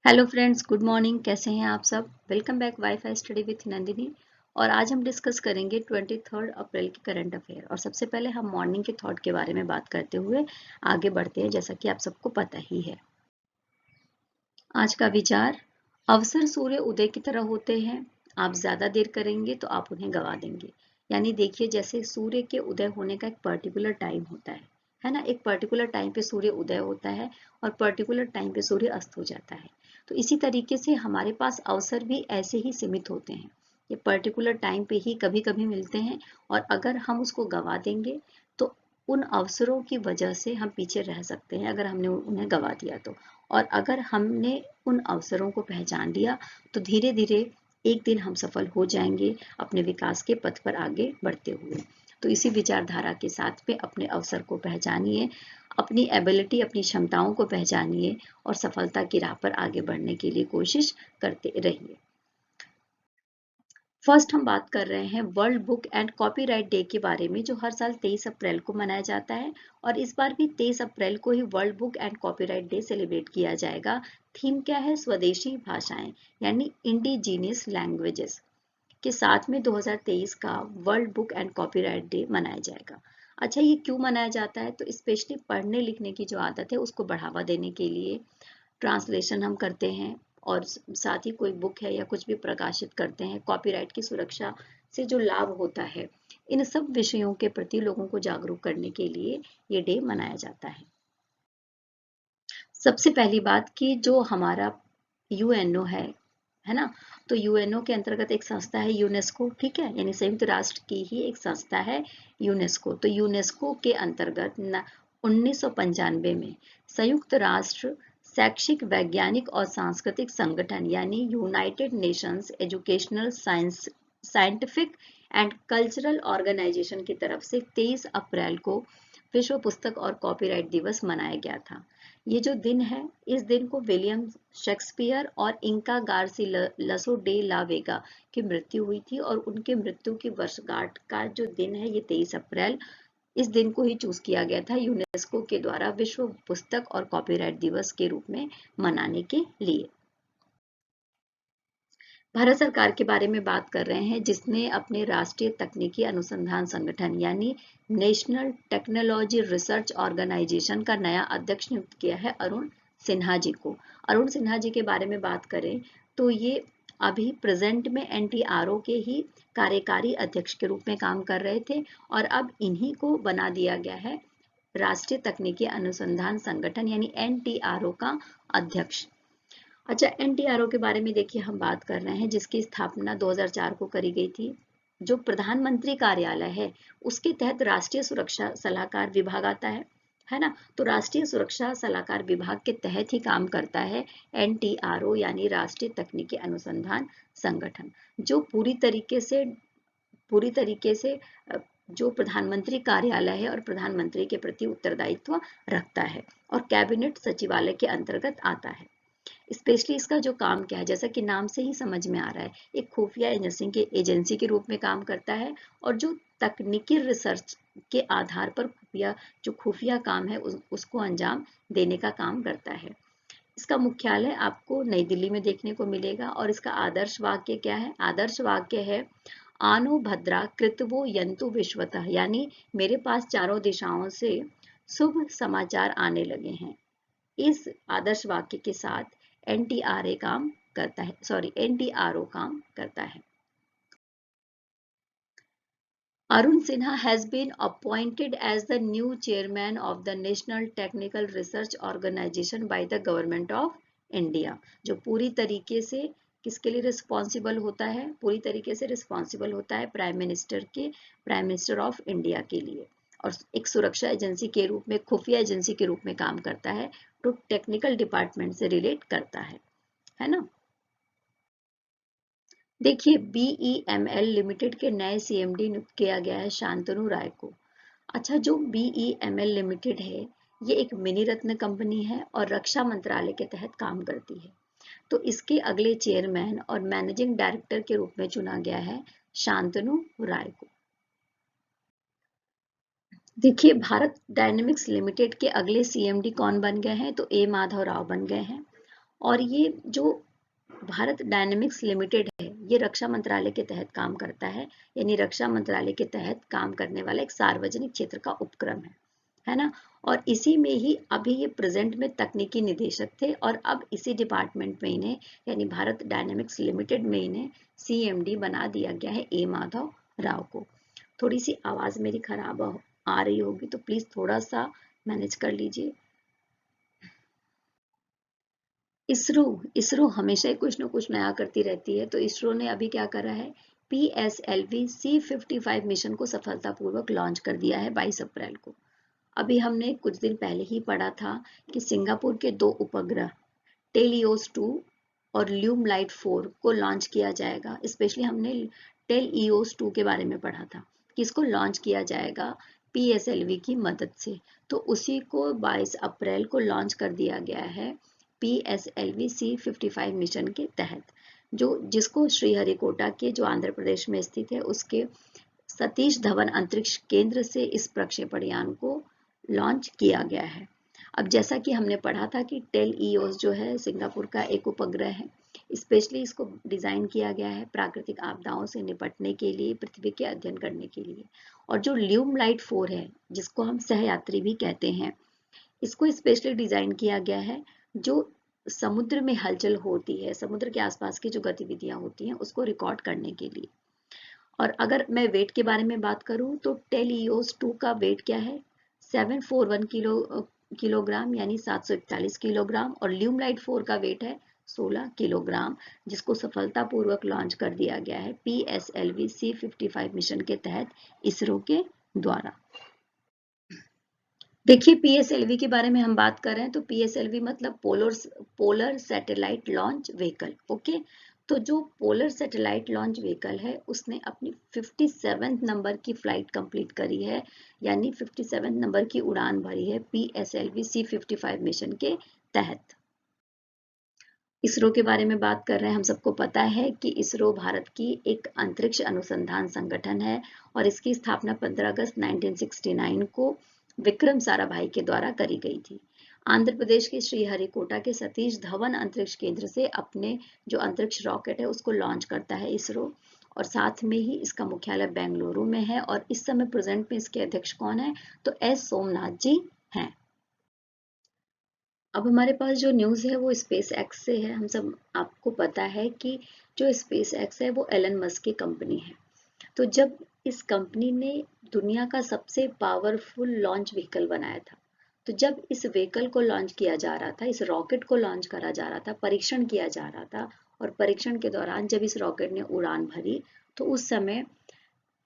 Hello friends, good morning. कैसे हैं आप सब? Welcome back wifi study with Nandini. और आज हम डिस्कस करेंगे 23 अप्रैल के करंट अफेयर। और सबसे पहले हम मॉर्निंग के थॉट के बारे में बात करते हुए आगे बढ़ते हैं, जैसा कि आप सबको पता ही है। आज का विचार: अवसर सूर्य उदय की तरह होते हैं। आप ज्यादा देर करेंगे तो आप उन्हें गवा देंगे। यानी देखिए, जैसे सूर्य के उदय होने का एक पर्टिकुलर टाइम होता है ना। एक पर्टिकुलर टाइम पे सूर्य उदय होता है और पर्टिकुलर टाइम पे सूर्य अस्त हो जाता है। तो इसी तरीके से हमारे पास अवसर भी ऐसे ही सीमित होते हैं। ये पर्टिकुलर टाइम पे ही कभी कभी मिलते हैं, और अगर हम उसको गवा देंगे तो उन अवसरों की वजह से हम पीछे रह सकते हैं, अगर हमने उन्हें गवा दिया तो। और अगर हमने उन अवसरों को पहचान लिया तो धीरे धीरे एक दिन हम सफल हो जाएंगे अपने विकास के पथ पर आगे बढ़ते हुए। तो इसी विचारधारा के साथ में अपने अवसर को पहचानिए, अपनी एबिलिटी, अपनी क्षमताओं को पहचानिए और सफलता की राह पर आगे बढ़ने के लिए कोशिश करते रहिए। फर्स्ट हम बात कर रहे हैं world book and copyright day के बारे में, जो हर साल 23 अप्रैल को मनाया जाता है। और इस बार भी 23 अप्रैल को ही world book and copyright day celebrate किया जाएगा। थीम क्या है? स्वदेशी भाषाएं, यानी इंडिजीनियस लैंग्वेजेस के साथ में 2023 का world book and copyright day मनाया जाएगा। अच्छा, ये क्यों मनाया जाता है? तो स्पेशली पढ़ने लिखने की जो आदत है उसको बढ़ावा देने के लिए। ट्रांसलेशन हम करते हैं और साथ ही कोई बुक है या कुछ भी प्रकाशित करते हैं, कॉपीराइट की सुरक्षा से जो लाभ होता है, इन सब विषयों के प्रति लोगों को जागरूक करने के लिए ये डे मनाया जाता है। सबसे पहली बात कि जो हमारा यूएनओ है ना। तो यूएनओ के अंतर्गत एक संस्था है यूनेस्को, ठीक है, यानी संयुक्त राष्ट्र की ही एक संस्था है यूनेस्को। तो यूनेस्को के अंतर्गत 1995 में संयुक्त राष्ट्र शैक्षिक, वैज्ञानिक और सांस्कृतिक संगठन यानी United Nations Educational Science Scientific and Cultural Organisation की तरफ से 23 अप्रैल को विश्व पुस्तक और कॉपीराइट दिवस मनाया गया था। ये जो दिन है, इस दिन को विलियम शेक्सपियर और इंका गार्सिलसो डे ला वेगा की मृत्यु हुई थी, और उनके मृत्यु की वर्षगांठ का जो दिन है ये 23 अप्रैल, इस दिन को ही चूज किया गया था यूनेस्को के द्वारा विश्व पुस्तक और कॉपीराइट दिवस के रूप में मनाने के लिए। भारत सरकार के बारे में बात कर रहे हैं, जिसने अपने राष्ट्रीय तकनीकी अनुसंधान संगठन यानी नेशनल टेक्नोलॉजी रिसर्च ऑर्गेनाइजेशन का नया अध्यक्ष नियुक्त किया है अरुण सिन्हा जी को। अरुण सिन्हा जी के बारे में बात करें तो ये अभी प्रेजेंट में एनटीआरओ के ही कार्यकारी अध्यक्ष के रूप में काम कर रहे थे, और अब इन्हीं को बना दिया गया है राष्ट्रीय तकनीकी अनुसंधान संगठन यानी एनटीआरओ का अध्यक्ष। अच्छा, एनटीआरओ के बारे में देखिए हम बात कर रहे हैं, जिसकी स्थापना 2004 को करी गई थी। जो प्रधानमंत्री कार्यालय है उसके तहत राष्ट्रीय सुरक्षा सलाहकार विभाग आता है ना। तो राष्ट्रीय सुरक्षा सलाहकार विभाग के तहत ही काम करता है एनटीआरओ यानी राष्ट्रीय तकनीकी अनुसंधान संगठन, जो पूरी तरीके से जो प्रधानमंत्री कार्यालय है और प्रधानमंत्री के प्रति उत्तरदायित्व रखता है और कैबिनेट सचिवालय के अंतर्गत आता है। स्पेशली इसका जो काम क्या है, जैसा कि नाम से ही समझ में आ रहा है, एक खुफिया एजेंसी के रूप में काम करता है, और जो तकनीकी रिसर्च के आधार पर जो खुफिया काम है उसको अंजाम देने का काम करता है। इसका मुख्यालय आपको नई दिल्ली में देखने को मिलेगा, और इसका आदर्श वाक्य क्या है? आदर्श वाक्य है आनो भद्रा कृतवो यंतु विश्वतः, यानी मेरे पास चारों दिशाओं से शुभ समाचार आने लगे हैं। इस आदर्श वाक्य के साथ एनटीआरओ काम करता है। Arun Sinha has been appointed as the new chairman of the National Technical Research Organization by the Government of India, जो पूरी तरीके से किसके लिए रिस्पॉन्सिबल होता है? पूरी तरीके से रिस्पॉन्सिबल होता है प्राइम मिनिस्टर ऑफ इंडिया के लिए, और एक सुरक्षा एजेंसी के रूप में, खुफिया एजेंसी के रूप में काम करता है, तो टेक्निकल डिपार्टमेंट से रिलेट करता है ना। देखिए, बीईएमएल लिमिटेड के नए सीएमडी नियुक्त किया गया है शांतनु राय को। अच्छा, जो बीईएमएल लिमिटेड है ये एक मिनी रत्न कंपनी है और रक्षा मंत्रालय के तहत काम करती है। तो इसके अगले चेयरमैन और मैनेजिंग डायरेक्टर के रूप में चुना गया है शांतनु राय को। देखिए, भारत डायनेमिक्स लिमिटेड के अगले सीएमडी कौन बन गए हैं? तो ए माधव राव बन गए हैं। और ये जो भारत डायनेमिक्स लिमिटेड है, ये रक्षा मंत्रालय के तहत काम करता है, यानी रक्षा मंत्रालय के तहत काम करने वाला एक सार्वजनिक क्षेत्र का उपक्रम है ना। और इसी में ही अभी ये प्रेजेंट में तकनीकी निदेशक थे, और अब इसी डिपार्टमेंट में इन्हें, यानी भारत डायनेमिक्स लिमिटेड में इन्हें सीएमडी बना दिया गया है, ए माधव राव को। थोड़ी सी आवाज मेरी खराब आ रही होगी, तो प्लीज थोड़ा सा मैनेज कर लीजिए। इसरो इसरो हमेशा ही कुछ ना कुछ नया करती रहती है। तो इसरो ने अभी क्या करा है, PSLV C55 मिशन को सफलतापूर्वक लॉन्च कर दिया है 22 अप्रैल को। अभी हमने कुछ दिन पहले ही पढ़ा था कि सिंगापुर के 2 उपग्रह टेलियोस 2 और ल्यूमलाइट 4 को लॉन्च किया जाएगा। स्पेशली हमने टेलियोस 2 के बारे में पढ़ा था कि इसको लॉन्च किया जाएगा PSLV की मदद से। तो उसी को 22 अप्रैल को लॉन्च कर दिया गया है PSLV C55 मिशन के तहत, जो जिसको श्रीहरिकोटा के, जो आंध्र प्रदेश में स्थित है, उसके सतीश धवन अंतरिक्ष केंद्र से इस प्रक्षेपण यान को लॉन्च किया गया है। अब जैसा कि हमने पढ़ा था कि टेल ईओस जो है सिंगापुर का एक उपग्रह है, स्पेशली इसको डिजाइन किया गया है प्राकृतिक आपदाओं से निपटने के लिए, पृथ्वी के अध्ययन करने के लिए। और जो ल्यूमलाइट 4 है, जिसको हम सहयात्री भी कहते हैं, इसको स्पेशली डिजाइन किया गया है जो समुद्र में हलचल होती है, समुद्र के आसपास की जो गतिविधियां होती हैं उसको रिकॉर्ड करने के लिए। और अगर मैं वेट के बारे में बात करूं तो टेलियोस 2 का वेट क्या है, 741 किलोग्राम, यानी 741 किलोग्राम। और ल्यूमलाइट 4 का वेट है 16 किलोग्राम, जिसको सफलतापूर्वक लॉन्च कर दिया गया है PSLV C55 मिशन के तहत इसरो के द्वारा। देखिए, PSLV के बारे में हम बात कर रहे हैं, तो PSLV मतलब polar satellite launch vehicle. Okay, तो जो पोलर सैटेलाइट लॉन्च व्हीकल है, उसने अपनी 57 नंबर की फ्लाइट कंप्लीट करी है, यानी 57 नंबर की उड़ान भरी है PSLV C55 मिशन के तहत। इसरो के बारे में बात कर रहे हैं, हम सबको पता है कि इसरो भारत की एक अंतरिक्ष अनुसंधान संगठन है, और इसकी स्थापना 15 अगस्त 1969 को विक्रम साराभाई के द्वारा करी गई थी। आंध्र प्रदेश के श्रीहरिकोटा के सतीश धवन अंतरिक्ष केंद्र से अपने जो अंतरिक्ष रॉकेट है उसको लॉन्च करता है इसरो, और साथ में ही इसका मुख्यालय बेंगलुरु में है। और इस समय प्रेजेंट में इसके अध्यक्ष कौन है, तो एस सोमनाथ जी हैं। अब हमारे पास जो न्यूज़ है वो स्पेस एक्स से है। हम सब आपको पता है कि जो स्पेस एक्स है वो एलन मस्क की कंपनी है। तो जब इस कंपनी ने दुनिया का सबसे पावरफुल लॉन्च व्हीकल बनाया था, तो जब इस व्हीकल को लॉन्च किया जा रहा था, इस रॉकेट को लॉन्च करा जा रहा था, परीक्षण किया जा रहा था, और परीक्षण के दौरान जब इस रॉकेट ने उड़ान भरी, तो उस समय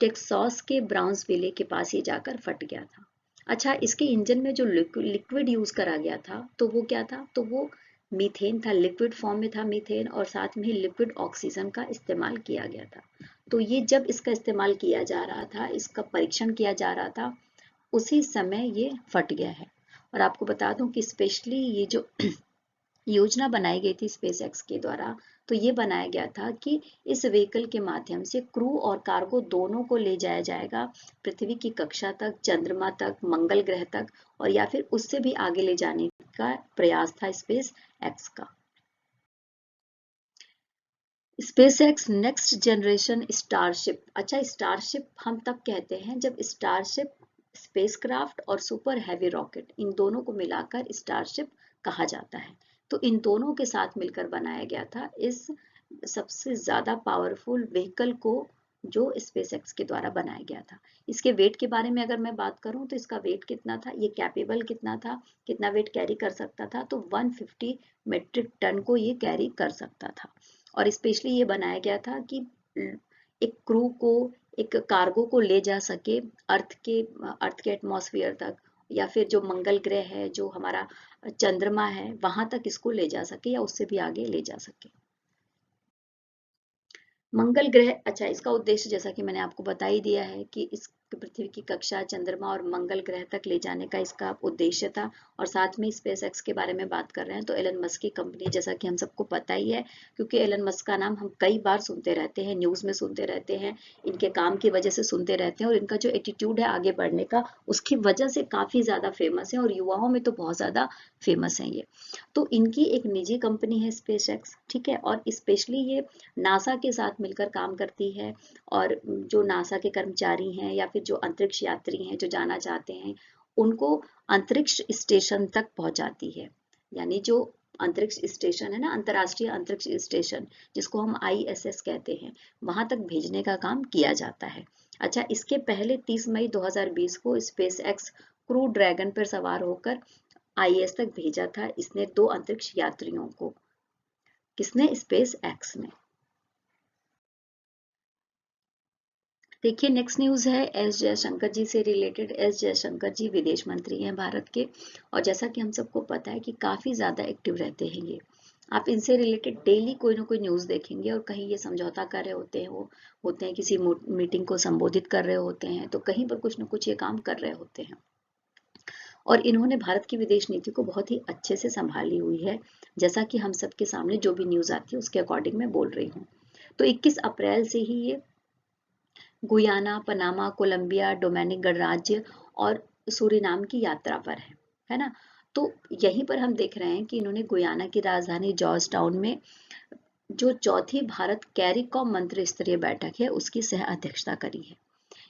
टेक्सास के ब्राउन्सविले के पास ही जाकर फट गया था। अच्छा, इसके इंजन में जो लिक्विड यूज करा गया था, तो वो क्या था, तो वो मीथेन था, लिक्विड फॉर्म में था मीथेन, और साथ में ही लिक्विड ऑक्सीजन का इस्तेमाल किया गया था। तो ये जब इसका इस्तेमाल किया जा रहा था, इसका परीक्षण किया जा रहा था, उसी समय ये फट गया है। और आपको बता दूं कि स्पेशली ये जो योजना बनाई गई थी स्पेसएक्स के द्वारा, तो ये बनाया गया था कि इस व्हीकल के माध्यम से क्रू और कार्गो दोनों को ले जाया जाएगा पृथ्वी की कक्षा तक, चंद्रमा तक, मंगल ग्रह तक, और या फिर उससे भी आगे ले जाने का प्रयास था स्पेस एक्स का। Space x next generation starship. अच्छा, स्टारशिप हम तब कहते हैं जब स्टारशिप स्पेसक्राफ्ट और सुपर हैवी रॉकेट, इन दोनों को मिलाकर स्टारशिप कहा जाता है। तो इन दोनों के साथ मिलकर बनाया गया था इस सबसे ज्यादा पावरफुल व्हीकल को, जो स्पेस एक्स के द्वारा बनाया गया था। इसके वेट के बारे में अगर मैं बात करूं, तो इसका वेट कितना था, ये कैपेबल कितना था, कितना वेट कैरी कर सकता था, तो 150 मेट्रिक टन को ये कैरी कर सकता था। और स्पेशली ये बनाया गया था कि एक क्रू को, एक कार्गो को ले जा सके अर्थ के एटमॉस्फेयर तक, या फिर जो मंगल ग्रह है, जो हमारा चंद्रमा है, वहां तक इसको ले जा सके, या उससे भी आगे ले जा सके। मंगल ग्रह, अच्छा, इसका उद्देश्य जैसा कि मैंने आपको बता ही दिया है कि इस पृथ्वी की कक्षा, चंद्रमा और मंगल ग्रह तक ले जाने का इसका उद्देश्य था। और साथ में स्पेस एक्स के बारे में बात कर रहे हैं तो एलन मस्क की कंपनी, जैसा कि हम सबको पता ही है, क्योंकि एलन मस्क का नाम हम कई बार सुनते रहते हैं, न्यूज़ में सुनते रहते हैं, इनके काम की वजह से सुनते रहते हैं, और इनका जो एटीट्यूड है आगे बढ़ने का, उसकी वजह से काफ़ी ज़्यादा फेमस है और युवाओं में तो बहुत ज़्यादा फेमस है ये। तो इनकी एक निजी कंपनी है स्पेस एक्स, ठीक है, और स्पेशली ये नासा के साथ मिलकर काम करती है। और जो नासा के कर्मचारी हैं या फिर जो अंतरिक्ष यात्री हैं जो जाना चाहते हैं, उनको अंतरिक्ष स्टेशन तक पहुंचाती है। यानी जो अंतरिक्ष स्टेशन है ना, अंतर्राष्ट्रीय अंतरिक्ष स्टेशन, जिसको हम आईएसएस कहते हैं, वहां तक भेजने का काम किया जाता है। अच्छा, इसके पहले 30 मई 2020 को स्पेस एक्स क्रू ड्रैगन पर सवार होकर आईएस तक भेजा था इसने 2 अंतरिक्ष यात्रियों को। किसने? स्पेस एक्स ने। देखिए, नेक्स्ट न्यूज़ है एस जयशंकर जी से रिलेटेड। एस जयशंकर जी विदेश मंत्री हैं भारत के, और जैसा कि हम सबको पता है कि काफ़ी ज़्यादा एक्टिव रहते हैं ये। आप इनसे रिलेटेड डेली कोई ना कोई न्यूज़ देखेंगे, और कहीं ये समझौता कर रहे होते हैं, वो होते हैं किसी मीटिंग को संबोधित कर रहे होते हैं, तो कहीं पर कुछ ना कुछ ये काम कर रहे होते हैं। और इन्होंने भारत की विदेश नीति को बहुत ही अच्छे से संभाली हुई है, जैसा कि हम सबके सामने जो भी न्यूज़ आती है उसके अकॉर्डिंग मैं बोल रही हूँ। तो 21 अप्रैल से ही ये गुयाना, पनामा, कोलंबिया, डोमिनिक गणराज्य और सूरीनाम की यात्रा पर है ना। तो यहीं पर हम देख रहे हैं कि इन्होंने गुयाना की राजधानी जॉर्ज टाउन में जो चौथी भारत कैरिकॉम मंत्री स्तरीय बैठक है उसकी सह अध्यक्षता करी है।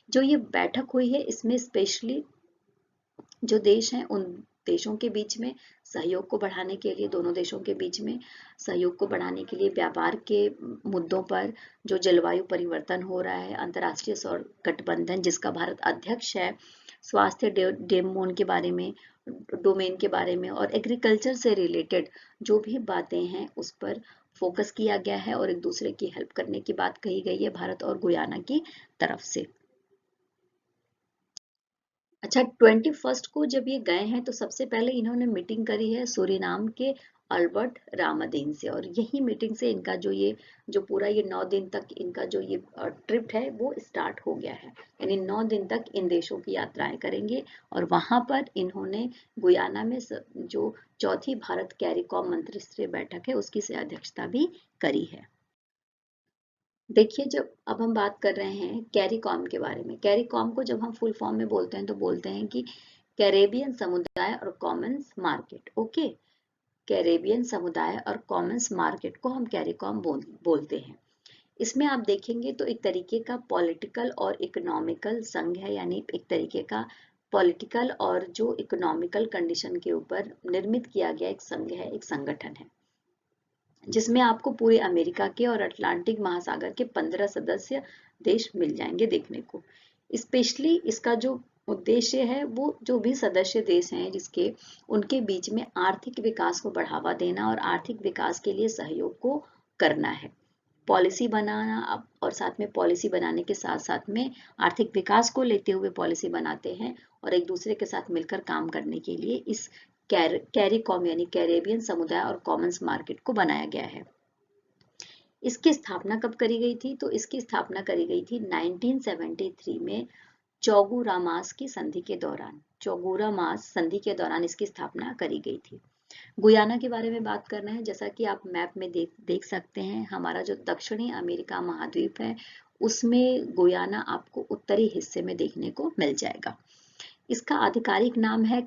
जो ये बैठक हुई है, इसमें स्पेशली जो देश हैं उन देशों के बीच में सहयोग को बढ़ाने के लिए, दोनों देशों के बीच में सहयोग को बढ़ाने के लिए, व्यापार के मुद्दों पर, जो जलवायु परिवर्तन हो रहा है, अंतर्राष्ट्रीय सौर गठबंधन जिसका भारत अध्यक्ष है, स्वास्थ्य डोमेन के बारे में, और एग्रीकल्चर से रिलेटेड जो भी बातें हैं उस पर फोकस किया गया है, और एक दूसरे की हेल्प करने की बात कही गई है भारत और गुयाना की तरफ से। अच्छा, 21 को जब ये गए हैं तो सबसे पहले इन्होंने मीटिंग करी है सूरीनाम के अल्बर्ट रामदीन से, और यही मीटिंग से इनका जो पूरा ये 9 दिन तक इनका जो ये ट्रिप है वो स्टार्ट हो गया है। यानी 9 दिन तक इन देशों की यात्राएं करेंगे, और वहां पर इन्होंने गुयाना में जो चौथी भारत कैरिकॉम मंत्रिस्तरीय बैठक है उसकी से अध्यक्षता भी करी है। देखिए, जब अब हम बात कर रहे हैं कैरिकॉम के बारे में, कैरिकॉम को जब हम फुल फॉर्म में बोलते हैं तो बोलते हैं कि कैरेबियन समुदाय और कॉमन्स मार्केट। ओके, कैरेबियन समुदाय और कॉमन्स मार्केट को हम कैरिकॉम बोलते हैं। इसमें आप देखेंगे तो एक तरीके का पॉलिटिकल और इकोनॉमिकल संघ है, यानी एक तरीके का पॉलिटिकल और जो इकोनॉमिकल कंडीशन के ऊपर निर्मित किया गया एक संघ है, एक संगठन है, जिसमें आपको पूरे अमेरिका के और अटलांटिक महासागर के 15 सदस्य देश मिल जाएंगे देखने को। स्पेशली इसका जो उद्देश्य है वो जो भी सदस्य देश हैं जिसके, उनके बीच में आर्थिक विकास को बढ़ावा देना और आर्थिक विकास के लिए सहयोग को करना है, पॉलिसी बनाना। और साथ में पॉलिसी बनाने के साथ साथ में आर्थिक विकास को लेते हुए पॉलिसी बनाते हैं, और एक दूसरे के साथ मिलकर काम करने के लिए इस कैरिकॉम यानी कैरेबियन समुदाय और कॉमन्स मार्केट को बनाया गया है। इसकी स्थापना कब करी गई थी? तो इसकी स्थापना करी गई थी 1973 में चौगुरामास की संधि के दौरान। चौगुरामास संधि के दौरान इसकी स्थापना करी गई थी। गुयाना के बारे में बात करना है, जैसा कि आप मैप में देख सकते हैं, हमारा जो दक्षिणी अमेरिका महाद्वीप है उसमें गुयाना आपको उत्तरी हिस्से में देखने को मिल जाएगा। इसका आधिकारिक नाम है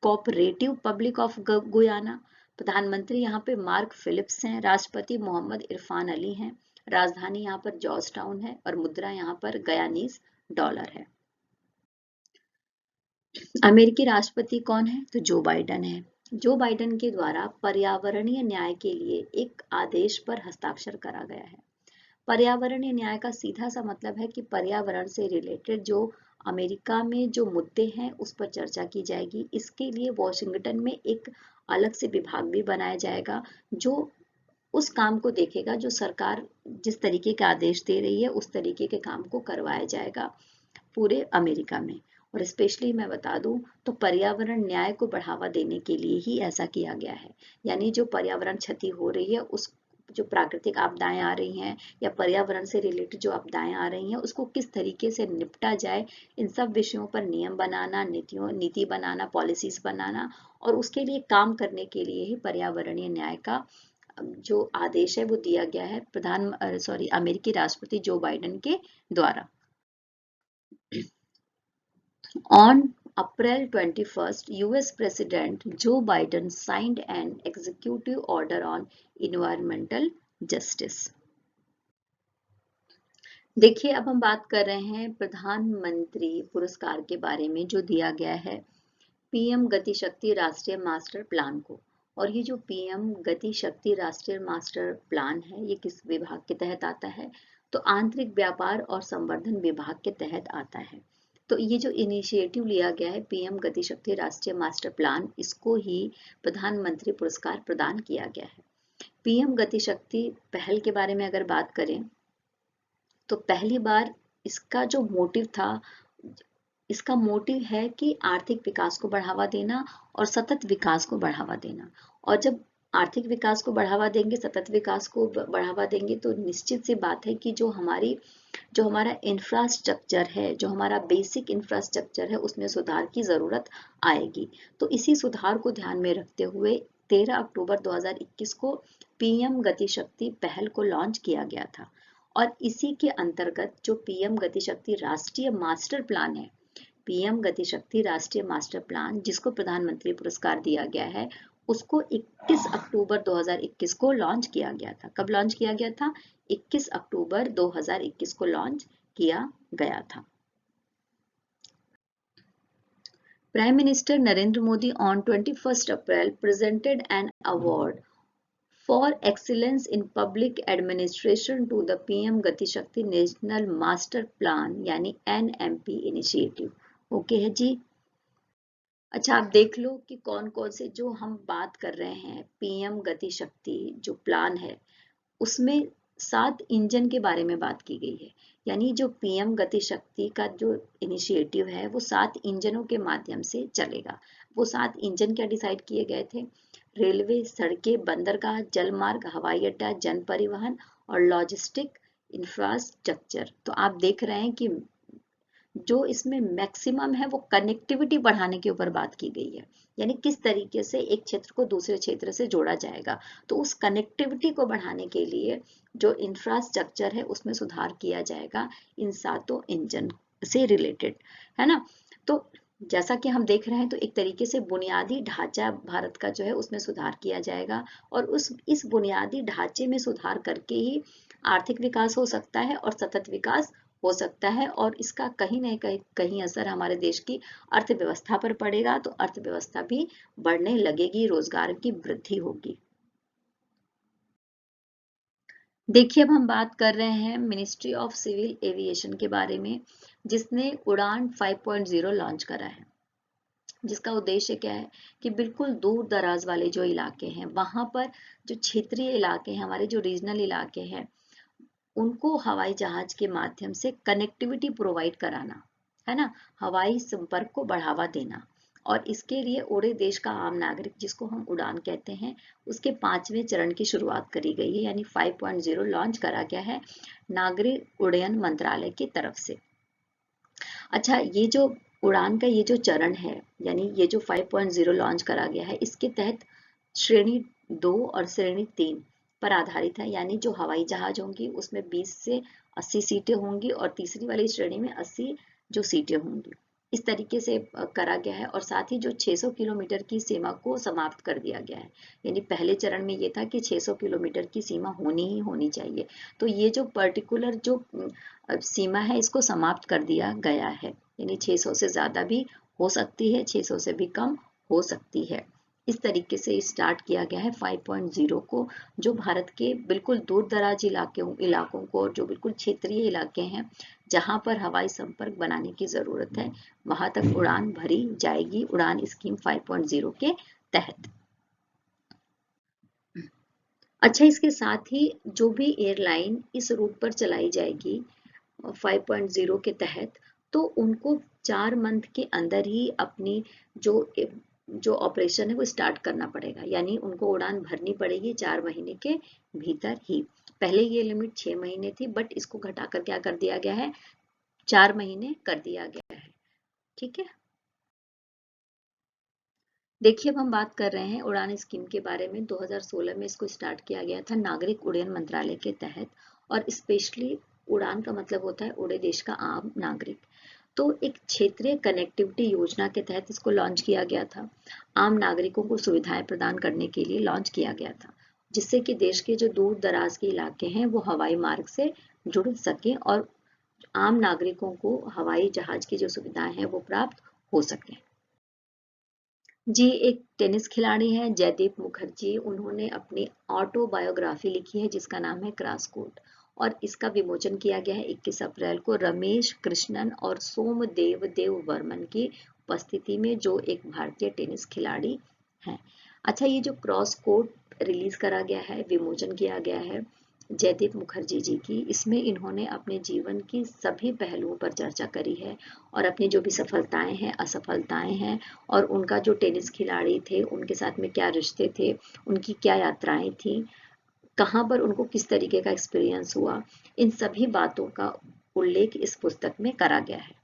कोऑपरेटिव पब्लिक ऑफ गुयाना। प्रधानमंत्री यहाँ पे मार्क फिलिप्स हैं, राष्ट्रपति मोहम्मद इरफान अली हैं, राजधानी यहाँ पर जॉर्ज टाउन है, और मुद्रा यहाँ पर गयानीज डॉलर है। अमेरिकी राष्ट्रपति कौन है? तो जो बाइडन है। जो बाइडन के द्वारा पर्यावरणीय न्याय के लिए एक आदेश पर हस्ताक्षर करा गया है। पर्यावरणीय न्याय का सीधा सा मतलब है कि पर्यावरण से रिलेटेड जो अमेरिका में जो मुद्दे हैं उस पर चर्चा की जाएगी। इसके लिए वॉशिंगटन में एक अलग से विभाग भी बनाया जाएगा जो उस काम को देखेगा जो सरकार जिस तरीके का आदेश दे रही है उस तरीके के काम को करवाया जाएगा पूरे अमेरिका में। और स्पेशली मैं बता दूं तो पर्यावरण न्याय को बढ़ावा देने के लिए ही ऐसा किया गया है। यानी जो पर्यावरण क्षति हो रही है जो प्राकृतिक आपदाएं आ रही हैं या पर्यावरण से रिलेटेड जो आपदाएं आ रही हैं उसको किस तरीके से निपटा जाए, इन सब विषयों पर नियम बनाना, नीति बनाना, पॉलिसीज बनाना, और उसके लिए काम करने के लिए ही पर्यावरणीय न्याय का जो आदेश है वो दिया गया है अमेरिकी राष्ट्रपति जो बाइडेन के द्वारा। On April 21st, US President Joe Biden signed an executive order on environmental justice. देखिए, अब हम बात कर रहे हैं प्रधानमंत्री पुरस्कार के बारे में जो दिया गया है पीएम गति शक्ति राष्ट्रीय मास्टर प्लान को। और ये जो पीएम गति शक्ति राष्ट्रीय मास्टर प्लान है ये किस विभाग के तहत आता है? तो आंतरिक व्यापार और संवर्धन विभाग के तहत आता है। तो ये जो इनिशिएटिव लिया गया है पीएम गति शक्ति राष्ट्रीय मास्टर प्लान, इसको ही प्रधानमंत्री पुरस्कार प्रदान किया गया है। पीएम गति शक्ति पहल के बारे में अगर बात करें तो पहली बार इसका जो मोटिव था, इसका मोटिव है कि आर्थिक विकास को बढ़ावा देना और सतत विकास को बढ़ावा देना। और जब आर्थिक विकास को बढ़ावा देंगे, सतत विकास को बढ़ावा देंगे, तो निश्चित सी बात है कि जो हमारा इंफ्रास्ट्रक्चर है, जो हमारा बेसिक इंफ्रास्ट्रक्चर है, उसमें सुधार की जरूरत आएगी। तो इसी सुधार को ध्यान में रखते हुए 13 अक्टूबर 2021 को पीएम गति शक्ति पहल को लॉन्च किया गया था। और इसी के अंतर्गत जो पीएम गति शक्ति राष्ट्रीय मास्टर प्लान है, पीएम गति शक्ति राष्ट्रीय मास्टर प्लान जिसको प्रधानमंत्री पुरस्कार दिया गया है, उसको 21 अक्टूबर 2021 को लॉन्च किया गया था। कब लॉन्च किया गया था? 21 अक्टूबर 2021 को लॉन्च किया गया था। Prime minister Narendra Modi on 21st April presented an award for excellence in public administration to the PM गति शक्ति नेशनल मास्टर प्लान यानी NMP इनिशिएटिव। ओके है जी। अच्छा, आप देख लो कि कौन कौन से जो हम बात कर रहे हैं पीएम गति शक्ति जो प्लान है उसमें 7 इंजन के बारे में बात की गई है। यानी जो पीएम गति शक्ति का जो इनिशिएटिव है वो 7 इंजनों के माध्यम से चलेगा। वो 7 इंजन क्या डिसाइड किए गए थे? रेलवे, सड़कें, बंदरगाह, जलमार्ग, हवाई अड्डा, जन परिवहन और लॉजिस्टिक इंफ्रास्ट्रक्चर। तो आप देख रहे हैं कि जो इसमें मैक्सिमम है वो कनेक्टिविटी बढ़ाने के ऊपर बात की गई है। यानी किस तरीके से एक क्षेत्र को दूसरे क्षेत्र से जोड़ा जाएगा। तो उस कनेक्टिविटी को बढ़ाने के लिए जो इंफ्रास्ट्रक्चर है उसमें सुधार किया जाएगा इन 7 इंजन से रिलेटेड, है ना। तो जैसा कि हम देख रहे हैं तो एक तरीके से बुनियादी ढांचा भारत का जो है उसमें सुधार किया जाएगा और इस बुनियादी ढांचे में सुधार करके ही आर्थिक विकास हो सकता है और सतत विकास हो सकता है। और इसका कहीं न कहीं असर हमारे देश की अर्थव्यवस्था पर पड़ेगा, तो अर्थव्यवस्था भी बढ़ने लगेगी, रोजगार की वृद्धि होगी। देखिए, अब हम बात कर रहे हैं मिनिस्ट्री ऑफ सिविल एविएशन के बारे में जिसने उड़ान 5.0 लॉन्च करा है। जिसका उद्देश्य क्या है कि बिल्कुल दूर दराज वाले जो इलाके हैं वहां पर जो क्षेत्रीय इलाके हैं, हमारे जो रीजनल इलाके हैं, उनको हवाई जहाज के माध्यम से कनेक्टिविटी प्रोवाइड कराना, है ना, हवाई संपर्क को बढ़ावा देना। और इसके लिए उड़े देश का आम नागरिक जिसको हम उड़ान कहते हैं उसके 5वें चरण की शुरुआत करी गई है, यानी 5.0 लॉन्च करा गया है नागरिक उड्डयन मंत्रालय की तरफ से। अच्छा, ये जो उड़ान का ये जो चरण है, यानी ये जो 5.0 लॉन्च करा गया है, इसके तहत श्रेणी 2 और श्रेणी 3 पर आधारित है। यानी जो हवाई जहाज होंगी उसमें 20 से 80 सीटें होंगी और तीसरी वाली श्रेणी में 80 जो सीटें होंगी। इस तरीके से करा गया है। और साथ ही जो 600 किलोमीटर की सीमा को समाप्त कर दिया गया है। यानी पहले चरण में ये था कि 600 किलोमीटर की सीमा होनी ही होनी चाहिए, तो ये जो पर्टिकुलर जो सीमा है इसको समाप्त कर दिया गया है। यानी 600 से ज्यादा भी हो सकती है, 600 से भी कम हो सकती है। इस तरीके से स्टार्ट किया गया है 5.0 को, जो भारत के बिल्कुल दूर दराज इलाकों को और जो बिल्कुल क्षेत्रीय इलाके हैं जहां पर हवाई संपर्क बनाने की जरूरत है वहां तक उड़ान भरी जाएगी उड़ान स्कीम 5.0 के तहत। अच्छा, इसके साथ ही जो भी एयरलाइन इस रूट पर चलाई जाएगी 5.0 के तहत, तो उनको 4 मंथ के अंदर ही अपनी जो जो ऑपरेशन है वो स्टार्ट करना पड़ेगा, यानी उनको उड़ान भरनी पड़ेगी 4 महीने के भीतर ही। पहले ये लिमिट 6 महीने थी, बट इसको घटाकर क्या कर दिया गया है, 4 महीने कर दिया गया है। ठीक है, देखिए अब हम बात कर रहे हैं उड़ान स्कीम के बारे में। 2016 में इसको स्टार्ट किया गया था नागरिक उड्डयन मंत्रालय के तहत, और स्पेशली उड़ान का मतलब होता है उड़े देश का आम नागरिक। तो एक क्षेत्रीय कनेक्टिविटी योजना के तहत इसको लॉन्च किया गया था। आम नागरिकों को सुविधाएं प्रदान करने के लिए लॉन्च किया गया था, जिससे कि देश के जो दूर दराज के इलाके हैं वो हवाई मार्ग से जुड़ सके और आम नागरिकों को हवाई जहाज की जो सुविधाएं हैं वो प्राप्त हो सके। जी, एक टेनिस खिलाड़ी हैं जयदीप मुखर्जी, उन्होंने अपनी ऑटोबायोग्राफी लिखी है जिसका नाम है क्रॉस कोर्ट, और इसका विमोचन किया गया है 21 अप्रैल को रमेश कृष्णन और सोमदेव देव वर्मन की उपस्थिति में, जो एक भारतीय टेनिस खिलाड़ी हैं। अच्छा, ये जो क्रॉस कोर्ट रिलीज करा गया है, विमोचन किया गया है जयदीप मुखर्जी जी की, इसमें इन्होंने अपने जीवन की सभी पहलुओं पर चर्चा करी है, और अपनी जो भी सफलताएं हैं, असफलताएं हैं, और उनका जो टेनिस खिलाड़ी थे उनके साथ में क्या रिश्ते थे, उनकी क्या यात्राएं थी, कहाँ पर उनको किस तरीके का एक्सपीरियंस हुआ, इन सभी बातों का उल्लेख इस पुस्तक में करा गया है।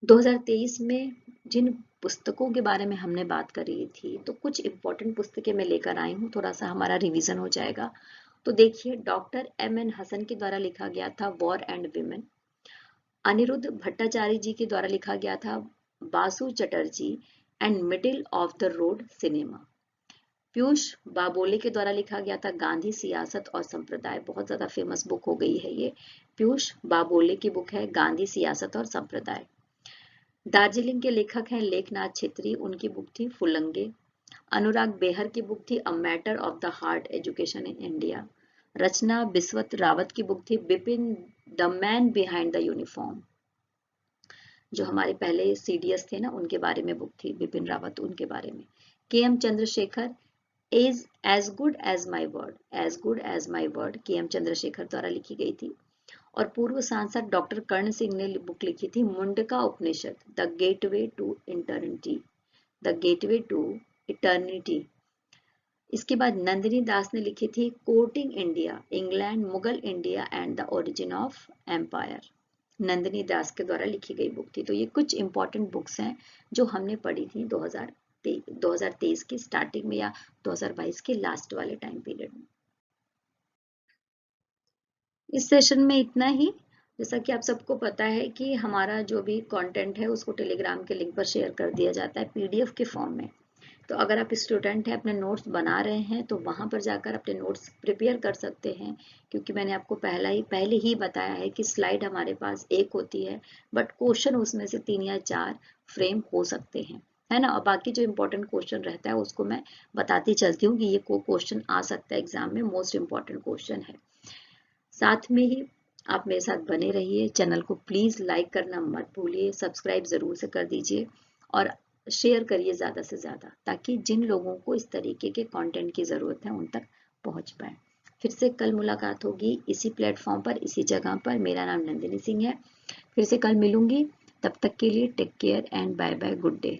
2023 में जिन पुस्तकों के बारे में हमने बात करी थी, तो कुछ इंपॉर्टेंट पुस्तकें मैं लेकर आई हूँ, थोड़ा सा हमारा रिवीजन हो जाएगा। तो देखिए, डॉक्टर M.N. हसन के द्वारा लिखा गया था war and women. Anirudh Bhattacharya ji के द्वारा लिखा गया था Basu Chatterjee and middle of the road cinema. Piyush Babole के द्वारा लिखा गया था गांधी सियासत और संप्रदाय, बहुत ज्यादा फेमस बुक हो गई है ये। पीयूष बाबोले की बुक है गांधी सियासत और संप्रदाय। दार्जिलिंग के लेखक हैं लेखनाथ छेत्री, उनकी बुक थी फुलंगे। अनुराग बेहर की बुक थी a matter of the heart education in India. Rachna Bisht Rawat की बुक थी Bipin the man behind the uniform. जो हमारे पहले CDS थे ना, उनके बारे में बुक थी, बिपिन रावत, उनके बारे में। KM Chandrashekhar, is as good as my word, as good as my word, KM Chandrashekhar द्वारा लिखी गई थी। और पूर्व सांसद डॉक्टर कर्ण सिंह ने बुक लिखी थी Mundaka Upanishad, the gateway to eternity, the gateway to eternity. इसके बाद नंदिनी दास ने लिखी थी courting India, England, Mughal India and the origin of empire. Nandini Das के द्वारा लिखी गई बुक थी। तो ये कुछ इंपॉर्टेंट बुक्स हैं जो हमने पढ़ी थी 2023 की स्टार्टिंग में या 2022 के लास्ट वाले टाइम पीरियड में। इस सेशन में इतना ही। जैसा कि आप सबको पता है कि हमारा जो भी कंटेंट है उसको टेलीग्राम के लिंक पर शेयर कर दिया जाता है PDF के फॉर्म में। तो अगर आप स्टूडेंट हैं, अपने नोट्स बना रहे हैं, तो वहां पर जाकर अपने नोट्स प्रिपेयर कर सकते हैं, क्योंकि मैंने आपको पहले ही बताया है कि स्लाइड हमारे पास एक होती है, बट क्वेश्चन उसमें से 3 या 4 फ्रेम हो सकते हैं, है ना। और बाकी जो इम्पोर्टेंट क्वेश्चन रहता है उसको मैं बताती चलती हूँ कि ये क्वेश्चन आ सकता है एग्जाम में, मोस्ट इम्पोर्टेंट क्वेश्चन है। साथ में ही आप मेरे साथ बने रहिए। चैनल को प्लीज लाइक करना मत भूलिए, सब्सक्राइब जरूर से कर दीजिए, और शेयर करिए ज़्यादा से ज़्यादा, ताकि जिन लोगों को इस तरीके के कंटेंट की ज़रूरत है उन तक पहुंच पाए। फिर से कल मुलाकात होगी इसी प्लेटफॉर्म पर, इसी जगह पर। मेरा नाम नंदिनी सिंह है। फिर से कल मिलूंगी, तब तक के लिए take care and bye bye, good day.